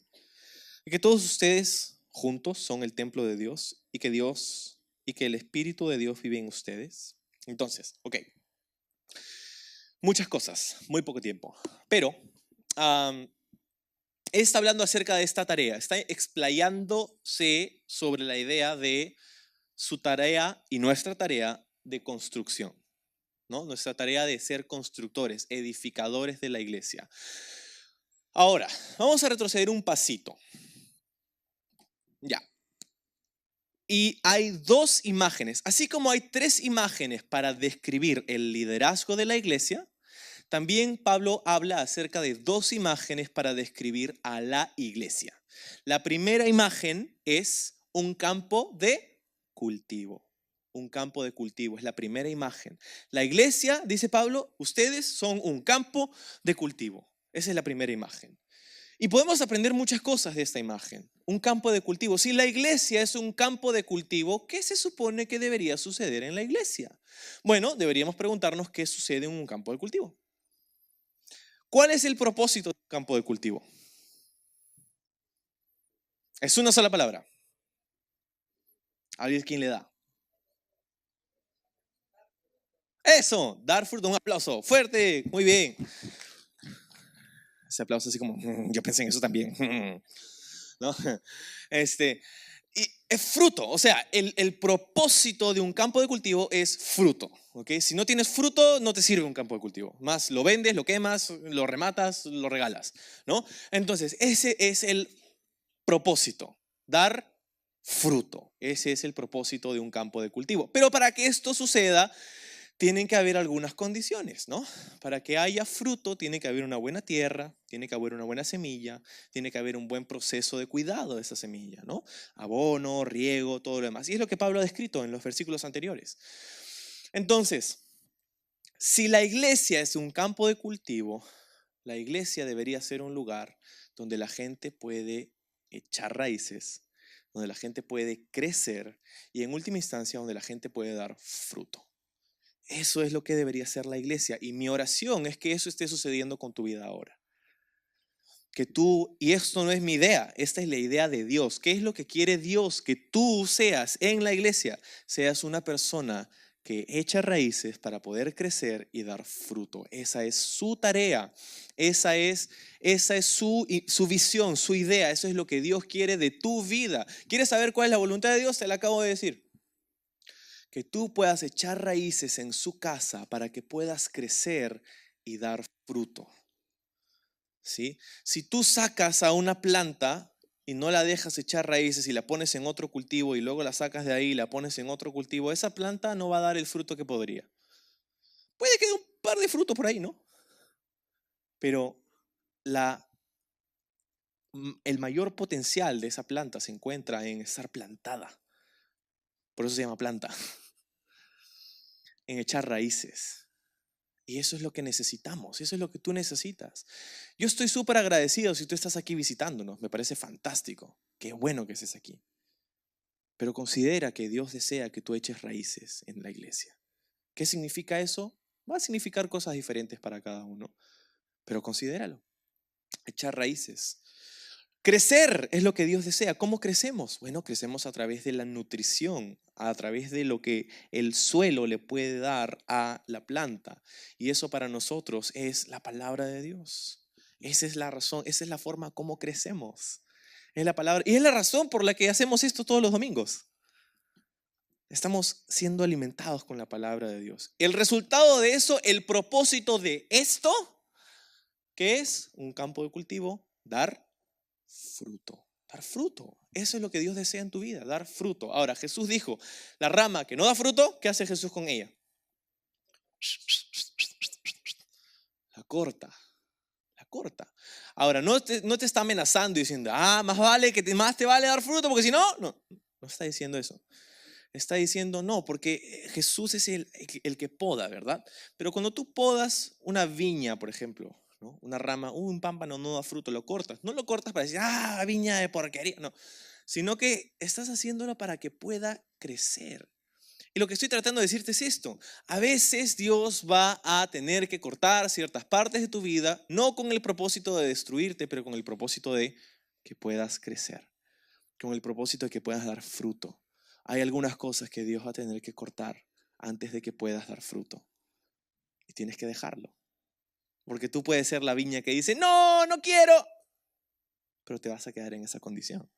de que todos ustedes juntos son el templo de Dios y que el Espíritu de Dios vive en ustedes? Entonces, muchas cosas, muy poco tiempo. Pero él está hablando acerca de esta tarea, está explayándose sobre la idea de su tarea y nuestra tarea de construcción, ¿no? Nuestra tarea de ser constructores, edificadores de la iglesia. Ahora, vamos a retroceder un pasito. Ya. Y hay dos imágenes, así como hay tres imágenes para describir el liderazgo de la iglesia, también Pablo habla acerca de dos imágenes para describir a la iglesia. La primera imagen es un campo de cultivo. Un campo de cultivo es la primera imagen. La iglesia, dice Pablo, ustedes son un campo de cultivo. Esa es la primera imagen. Y podemos aprender muchas cosas de esta imagen. Un campo de cultivo. Si la iglesia es un campo de cultivo, ¿qué se supone que debería suceder en la iglesia? Bueno, deberíamos preguntarnos qué sucede en un campo de cultivo. ¿Cuál es el propósito del campo de cultivo? Es una sola palabra. A ver quién le da. Eso, dar fruto. Un aplauso fuerte. Muy bien. Ese aplauso así como, yo pensé en eso también. ¿No? Y es fruto, o sea, el propósito de un campo de cultivo es fruto. ¿Okay? Si no tienes fruto, no te sirve un campo de cultivo. Más lo vendes, lo quemas, lo rematas, lo regalas, ¿no? Entonces, ese es el propósito, dar fruto. Ese es el propósito de un campo de cultivo. Pero para que esto suceda, tienen que haber algunas condiciones, ¿no? Para que haya fruto, tiene que haber una buena tierra, tiene que haber una buena semilla, tiene que haber un buen proceso de cuidado de esa semilla, ¿no? Abono, riego, todo lo demás. Y es lo que Pablo ha descrito en los versículos anteriores. Entonces, si la iglesia es un campo de cultivo, la iglesia debería ser un lugar donde la gente puede echar raíces, donde la gente puede crecer y en última instancia donde la gente puede dar fruto. Eso es lo que debería ser la iglesia. Y mi oración es que eso esté sucediendo con tu vida ahora. Que tú, y esto no es mi idea, esta es la idea de Dios. ¿Qué es lo que quiere Dios? Que tú seas en la iglesia, seas una persona que echa raíces para poder crecer y dar fruto. Esa es su tarea, esa es su visión, su idea. Eso es lo que Dios quiere de tu vida. ¿Quieres saber cuál es la voluntad de Dios? Te la acabo de decir. Que tú puedas echar raíces en su casa para que puedas crecer y dar fruto. ¿Sí? Si tú sacas a una planta y no la dejas echar raíces y la pones en otro cultivo y luego la sacas de ahí y la pones en otro cultivo, esa planta no va a dar el fruto que podría. Puede que dé un par de frutos por ahí, ¿no? Pero el mayor potencial de esa planta se encuentra en estar plantada. Por eso se llama planta. En echar raíces. Y eso es lo que necesitamos, eso es lo que tú necesitas. Yo estoy súper agradecido si tú estás aquí visitándonos, me parece fantástico, qué bueno que estés aquí. Pero considera que Dios desea que tú eches raíces en la iglesia. ¿Qué significa eso? Va a significar cosas diferentes para cada uno, pero considéralo, echar raíces. Crecer es lo que Dios desea. ¿Cómo crecemos? Bueno, crecemos a través de la nutrición, a través de lo que el suelo le puede dar a la planta. Y eso para nosotros es la palabra de Dios. Esa es la razón, esa es la forma como crecemos. Es la palabra. Y es la razón por la que hacemos esto todos los domingos. Estamos siendo alimentados con la palabra de Dios. El resultado de eso, el propósito de esto, ¿qué es? Un campo de cultivo, dar fruto. Dar fruto. Eso es lo que Dios desea en tu vida, dar fruto. Ahora, Jesús dijo, la rama que no da fruto, ¿qué hace Jesús con ella? La corta. La corta. Ahora, no te está amenazando diciendo, más vale que más te vale dar fruto, porque si no, no está diciendo eso. Está diciendo no, porque Jesús es el que poda, ¿verdad? Pero cuando tú podas una viña, por ejemplo, ¿no? Una rama, un pámpano no da fruto, lo cortas. No lo cortas para decir, viña de porquería, no. Sino que estás haciéndolo para que pueda crecer. Y lo que estoy tratando de decirte es esto. A veces Dios va a tener que cortar ciertas partes de tu vida, no con el propósito de destruirte, pero con el propósito de que puedas crecer. Con el propósito de que puedas dar fruto. Hay algunas cosas que Dios va a tener que cortar antes de que puedas dar fruto. Y tienes que dejarlo. Porque tú puedes ser la viña que dice, no, no quiero. Pero te vas a quedar en esa condición.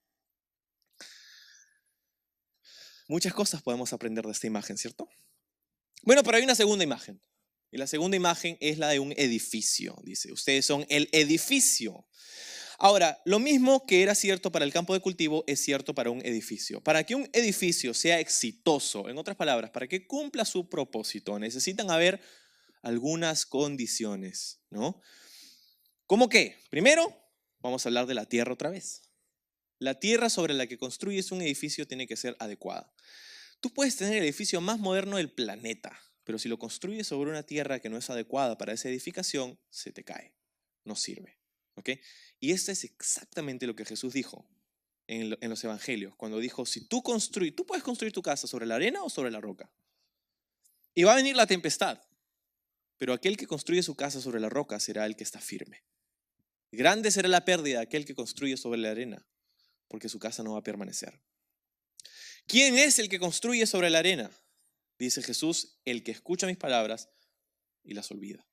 Muchas cosas podemos aprender de esta imagen, ¿cierto? Bueno, pero hay una segunda imagen. Y la segunda imagen es la de un edificio. Dice, ustedes son el edificio. Ahora, lo mismo que era cierto para el campo de cultivo es cierto para un edificio. Para que un edificio sea exitoso, en otras palabras, para que cumpla su propósito, necesitan haber algunas condiciones, ¿no? ¿Cómo qué? Primero, vamos a hablar de la tierra otra vez. La tierra sobre la que construyes un edificio tiene que ser adecuada. Tú puedes tener el edificio más moderno del planeta, pero si lo construyes sobre una tierra que no es adecuada para esa edificación, se te cae, no sirve. ¿Ok? Y esto es exactamente lo que Jesús dijo en los evangelios, cuando dijo, si tú puedes construir tu casa sobre la arena o sobre la roca. Y va a venir la tempestad, pero aquel que construye su casa sobre la roca será el que está firme. Grande será la pérdida de aquel que construye sobre la arena, porque su casa no va a permanecer. ¿Quién es el que construye sobre la arena? Dice Jesús, el que escucha mis palabras y las olvida.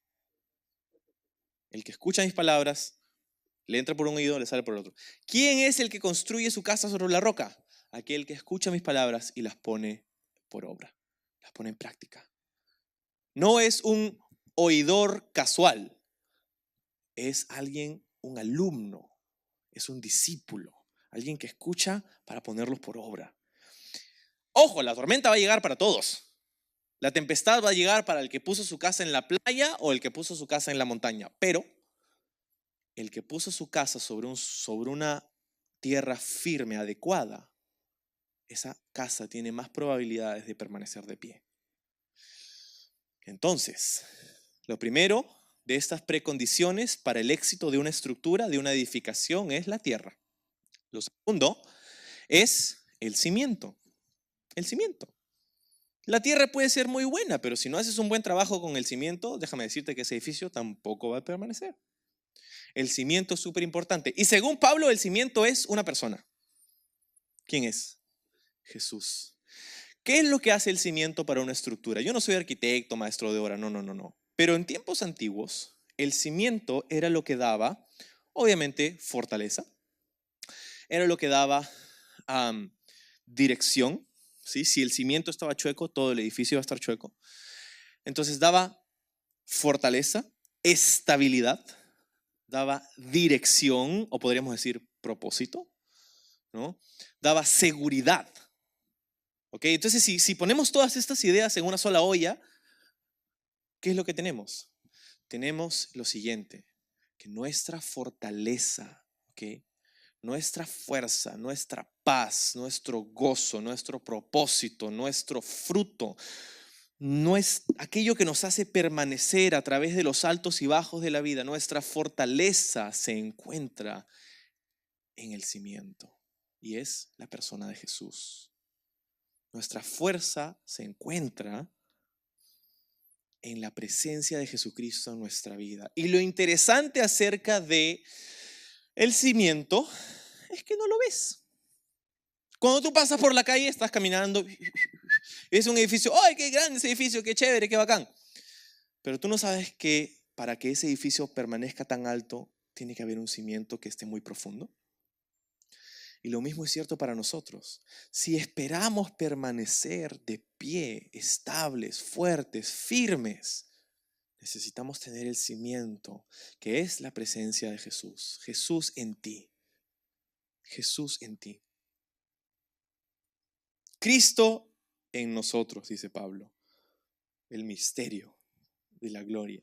El que escucha mis palabras, le entra por un oído, le sale por el otro. ¿Quién es el que construye su casa sobre la roca? Aquel que escucha mis palabras y las pone por obra, las pone en práctica. No es un oidor casual, es alguien, un alumno, es un discípulo, alguien que escucha para ponerlos por obra. Ojo, la tormenta va a llegar para todos. La tempestad va a llegar para el que puso su casa en la playa o el que puso su casa en la montaña, pero el que puso su casa sobre una tierra firme, adecuada, esa casa tiene más probabilidades de permanecer de pie. Entonces, lo primero de estas precondiciones para el éxito de una estructura, de una edificación, es la tierra. Lo segundo es el cimiento. El cimiento. La tierra puede ser muy buena, pero si no haces un buen trabajo con el cimiento, déjame decirte que ese edificio tampoco va a permanecer. El cimiento es súper importante. Y según Pablo, el cimiento es una persona. ¿Quién es? Jesús. ¿Qué es lo que hace el cimiento para una estructura? Yo no soy arquitecto, maestro de obra, no. Pero en tiempos antiguos, el cimiento era lo que daba, obviamente, fortaleza. Era lo que daba dirección. ¿Sí? Si el cimiento estaba chueco, todo el edificio iba a estar chueco. Entonces daba fortaleza, estabilidad, daba dirección, o podríamos decir propósito, ¿no? Daba seguridad. ¿Ok? Entonces, si ponemos todas estas ideas en una sola olla, ¿qué es lo que tenemos? Tenemos lo siguiente, que nuestra fortaleza, ¿ok? Nuestra fuerza, nuestra paz, nuestro gozo, nuestro propósito, nuestro fruto, no es aquello que nos hace permanecer a través de los altos y bajos de la vida. Nuestra fortaleza se encuentra en el cimiento y es la persona de Jesús. Nuestra fuerza se encuentra en la presencia de Jesucristo en nuestra vida. Y lo interesante acerca de el cimiento es que no lo ves. Cuando tú pasas por la calle, estás caminando, ves un edificio, ¡ay, qué grande ese edificio, qué chévere, qué bacán! Pero tú no sabes que para que ese edificio permanezca tan alto, tiene que haber un cimiento que esté muy profundo. Y lo mismo es cierto para nosotros. Si esperamos permanecer de pie, estables, fuertes, firmes, necesitamos tener el cimiento, que es la presencia de Jesús. Jesús en ti. Jesús en ti. Cristo en nosotros, dice Pablo. El misterio de la gloria.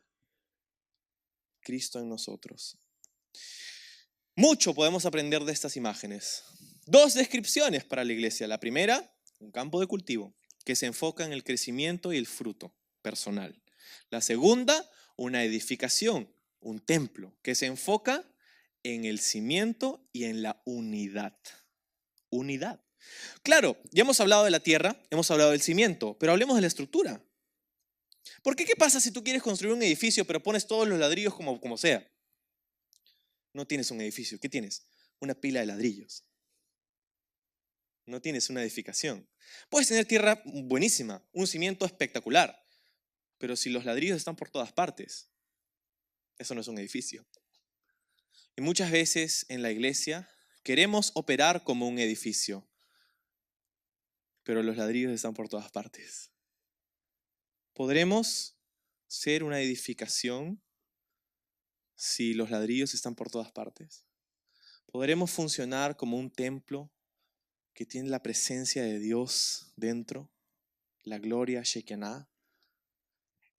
Cristo en nosotros. Mucho podemos aprender de estas imágenes. 2 descripciones para la iglesia. La primera, un campo de cultivo que se enfoca en el crecimiento y el fruto personal. La segunda, una edificación, un templo que se enfoca en el cimiento y en la unidad. Unidad. Claro, ya hemos hablado de la tierra, hemos hablado del cimiento, pero hablemos de la estructura. Porque ¿qué pasa si tú quieres construir un edificio pero pones todos los ladrillos como sea? No tienes un edificio. ¿Qué tienes? Una pila de ladrillos. No tienes una edificación. Puedes tener tierra buenísima, un cimiento espectacular, pero si los ladrillos están por todas partes, eso no es un edificio. Y muchas veces en la iglesia queremos operar como un edificio, pero los ladrillos están por todas partes. ¿Podremos ser una edificación si los ladrillos están por todas partes? ¿Podremos funcionar como un templo que tiene la presencia de Dios dentro, la gloria Shekinah,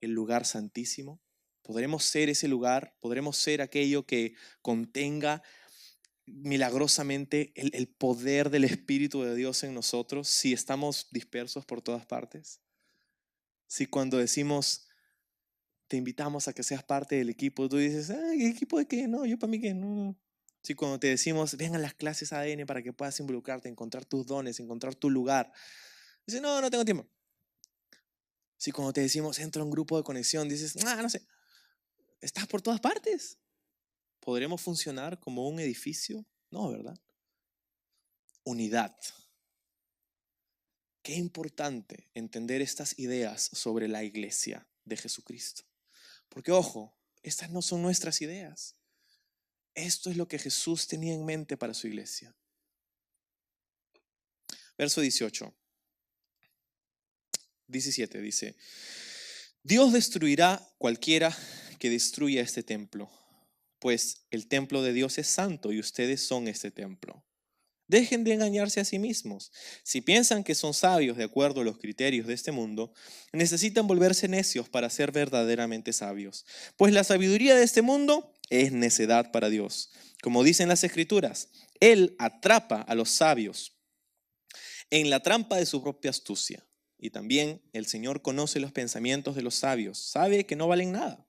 el lugar santísimo? ¿Podremos ser ese lugar? ¿Podremos ser aquello que contenga milagrosamente el poder del Espíritu de Dios en nosotros si estamos dispersos por todas partes? Si cuando decimos, te invitamos a que seas parte del equipo, tú dices, ¿el equipo de qué? No, yo para mí que no. Si cuando te decimos, ven a las clases ADN para que puedas involucrarte, encontrar tus dones, encontrar tu lugar, dices, no, no tengo tiempo. Si cuando te decimos, entra a un grupo de conexión, dices, no sé, estás por todas partes. ¿Podremos funcionar como un edificio? No, ¿verdad? Unidad. Qué importante entender estas ideas sobre la iglesia de Jesucristo. Porque, ojo, estas no son nuestras ideas. Esto es lo que Jesús tenía en mente para su iglesia. Verso 17 dice, Dios destruirá cualquiera que destruya este templo, pues el templo de Dios es santo y ustedes son este templo. Dejen de engañarse a sí mismos. Si piensan que son sabios de acuerdo a los criterios de este mundo, necesitan volverse necios para ser verdaderamente sabios. Pues la sabiduría de este mundo es necedad para Dios. Como dicen las Escrituras, Él atrapa a los sabios en la trampa de su propia astucia. Y también el Señor conoce los pensamientos de los sabios, sabe que no valen nada.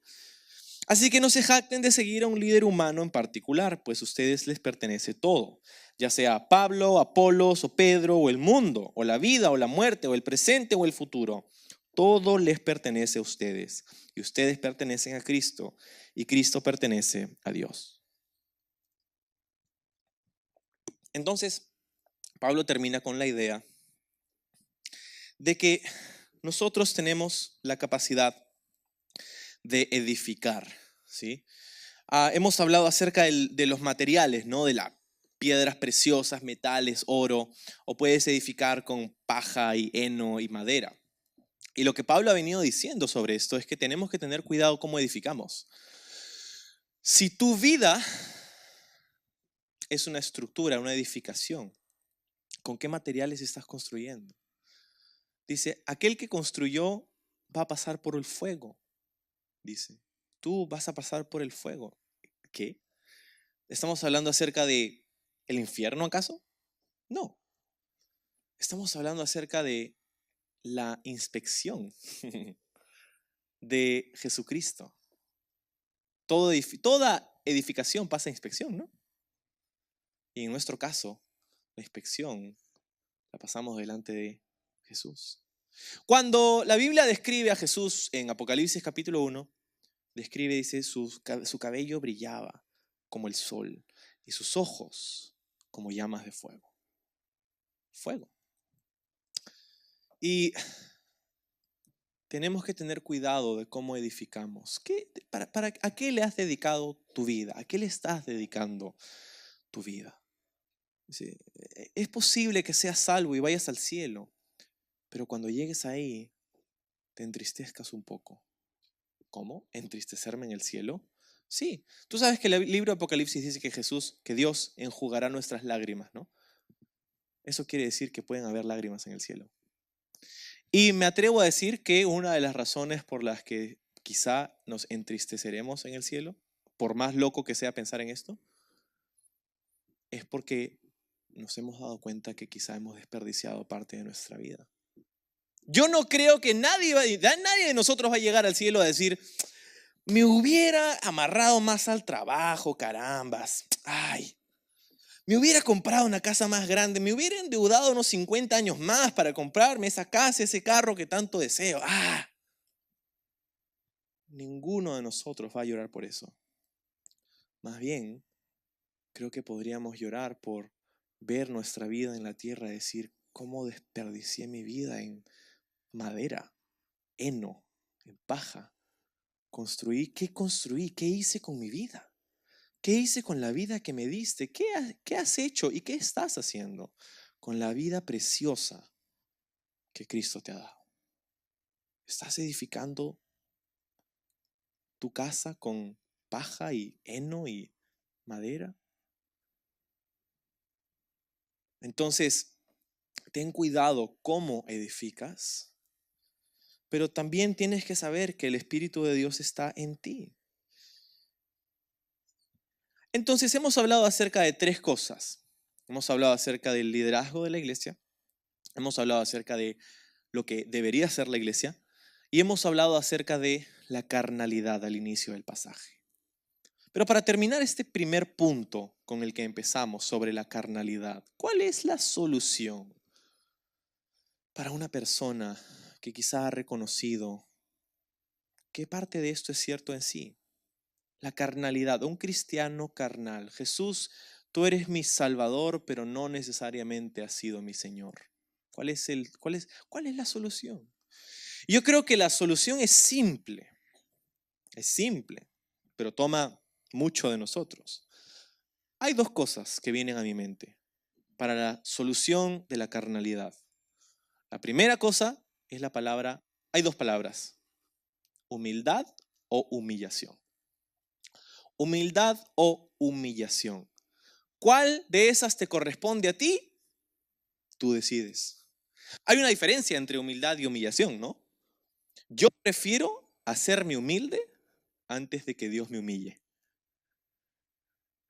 Así que no se jacten de seguir a un líder humano en particular, pues a ustedes les pertenece todo, ya sea Pablo, Apolos o Pedro o el mundo, o la vida o la muerte o el presente o el futuro. Todo les pertenece a ustedes y ustedes pertenecen a Cristo y Cristo pertenece a Dios. Entonces, Pablo termina con la idea de que nosotros tenemos la capacidad de edificar, ¿sí? Hemos hablado acerca de los materiales, ¿no? De las piedras preciosas, metales, oro, o puedes edificar con paja y heno y madera. Y lo que Pablo ha venido diciendo sobre esto es que tenemos que tener cuidado cómo edificamos. Si tu vida es una estructura, una edificación, ¿con qué materiales estás construyendo? Dice, aquel que construyó va a pasar por el fuego. Dice, tú vas a pasar por el fuego. ¿Qué? ¿Estamos hablando acerca de el infierno acaso? No. Estamos hablando acerca de la inspección de Jesucristo. Toda edificación pasa inspección, ¿no? Y en nuestro caso, la inspección la pasamos delante de Jesús. Cuando la Biblia describe a Jesús en Apocalipsis capítulo 1, dice, su cabello brillaba como el sol y sus ojos como llamas de fuego. Fuego. Y tenemos que tener cuidado de cómo edificamos. ¿A qué le has dedicado tu vida? ¿A qué le estás dedicando tu vida? Sí, es posible que seas salvo y vayas al cielo, pero cuando llegues ahí, te entristezcas un poco. ¿Cómo? ¿Entristecerme en el cielo? Sí. Tú sabes que el libro de Apocalipsis dice que Dios enjugará nuestras lágrimas, ¿no? Eso quiere decir que pueden haber lágrimas en el cielo. Y me atrevo a decir que una de las razones por las que quizá nos entristeceremos en el cielo, por más loco que sea pensar en esto, es porque nos hemos dado cuenta que quizá hemos desperdiciado parte de nuestra vida. Yo no creo que nadie de nosotros va a llegar al cielo a decir, me hubiera amarrado más al trabajo, carambas. Ay, me hubiera comprado una casa más grande, me hubiera endeudado unos 50 años más para comprarme esa casa, ese carro que tanto deseo. Ninguno de nosotros va a llorar por eso. Más bien, creo que podríamos llorar por ver nuestra vida en la tierra y decir, ¿cómo desperdicié mi vida en madera, heno, en paja? Construí? ¿Qué hice con mi vida? ¿Qué hice con la vida que me diste? ¿Qué has hecho y qué estás haciendo con la vida preciosa que Cristo te ha dado? ¿Estás edificando tu casa con paja y heno y madera? Entonces, ten cuidado cómo edificas, pero también tienes que saber que el Espíritu de Dios está en ti. Entonces, hemos hablado acerca de tres cosas. Hemos hablado acerca del liderazgo de la iglesia, hemos hablado acerca de lo que debería ser la iglesia y hemos hablado acerca de la carnalidad al inicio del pasaje. Pero para terminar este primer punto con el que empezamos sobre la carnalidad, ¿cuál es la solución para una persona que quizá ha reconocido qué parte de esto es cierto en sí? La carnalidad, un cristiano carnal. Jesús, tú eres mi Salvador, pero no necesariamente has sido mi Señor. ¿Cuál es la solución? Yo creo que la solución es simple, pero toma mucho de nosotros. Hay dos cosas que vienen a mi mente para la solución de la carnalidad. La primera cosa es hay dos palabras, humildad o humillación. Humildad o humillación. ¿Cuál de esas te corresponde a ti? Tú decides. Hay una diferencia entre humildad y humillación, ¿no? Yo prefiero hacerme humilde antes de que Dios me humille.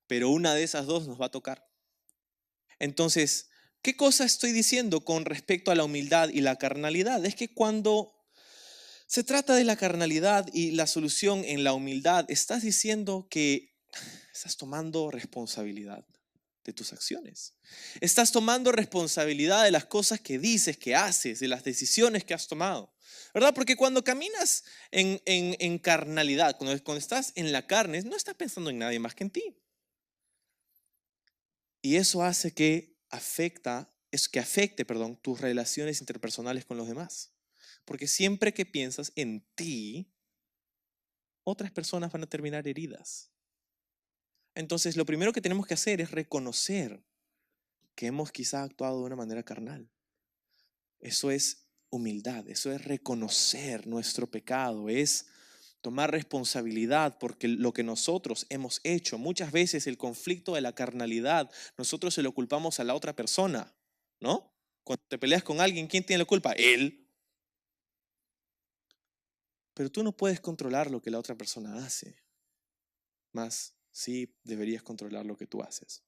Pero una de esas dos nos va a tocar. Entonces, ¿qué cosa estoy diciendo con respecto a la humildad y la carnalidad? Es que cuando se trata de la carnalidad y la solución en la humildad, estás diciendo que estás tomando responsabilidad de tus acciones. Estás tomando responsabilidad de las cosas que dices, que haces, de las decisiones que has tomado. ¿Verdad? Porque cuando caminas en carnalidad, cuando estás en la carne, no estás pensando en nadie más que en ti. Y eso hace que afecte, tus relaciones interpersonales con los demás. Porque siempre que piensas en ti, otras personas van a terminar heridas. Entonces, lo primero que tenemos que hacer es reconocer que hemos quizá actuado de una manera carnal. Eso es humildad, eso es reconocer nuestro pecado, es tomar responsabilidad porque lo que nosotros hemos hecho, muchas veces el conflicto de la carnalidad, nosotros se lo culpamos a la otra persona, ¿no? Cuando te peleas con alguien, ¿quién tiene la culpa? Él. Pero tú no puedes controlar lo que la otra persona hace, más sí deberías controlar lo que tú haces.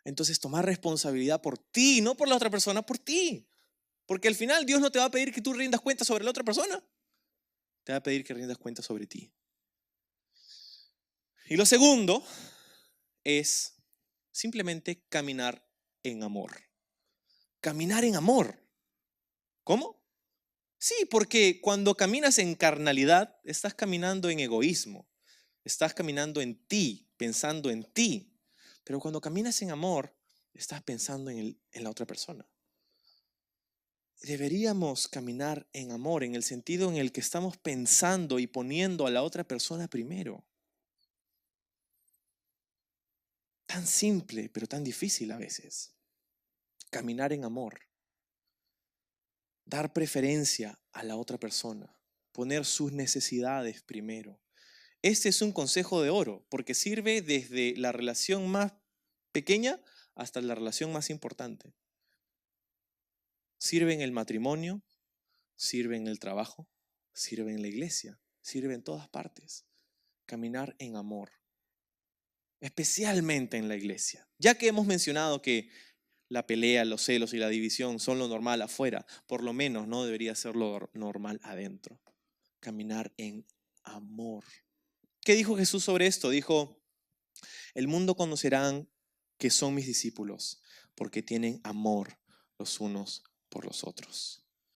Entonces, tomar responsabilidad por ti, no por la otra persona, por ti. Porque al final Dios no te va a pedir que tú rindas cuenta sobre la otra persona. Te va a pedir que rindas cuenta sobre ti. Y lo segundo es simplemente caminar en amor. Caminar en amor. ¿Cómo? Sí, porque cuando caminas en carnalidad, estás caminando en egoísmo. Estás caminando en ti, pensando en ti. Pero cuando caminas en amor, estás pensando en la otra persona. Deberíamos caminar en amor, en el sentido en el que estamos pensando y poniendo a la otra persona primero. Tan simple, pero tan difícil a veces. Caminar en amor. Dar preferencia a la otra persona. Poner sus necesidades primero. Este es un consejo de oro, porque sirve desde la relación más pequeña hasta la relación más importante. Sirve en el matrimonio, sirve en el trabajo, sirve en la iglesia, sirve en todas partes. Caminar en amor, especialmente en la iglesia. Ya que hemos mencionado que la pelea, los celos y la división son lo normal afuera, por lo menos no debería ser lo normal adentro. Caminar en amor. ¿Qué dijo Jesús sobre esto? Dijo, el mundo conocerán que son mis discípulos porque tienen amor los unos por los otros.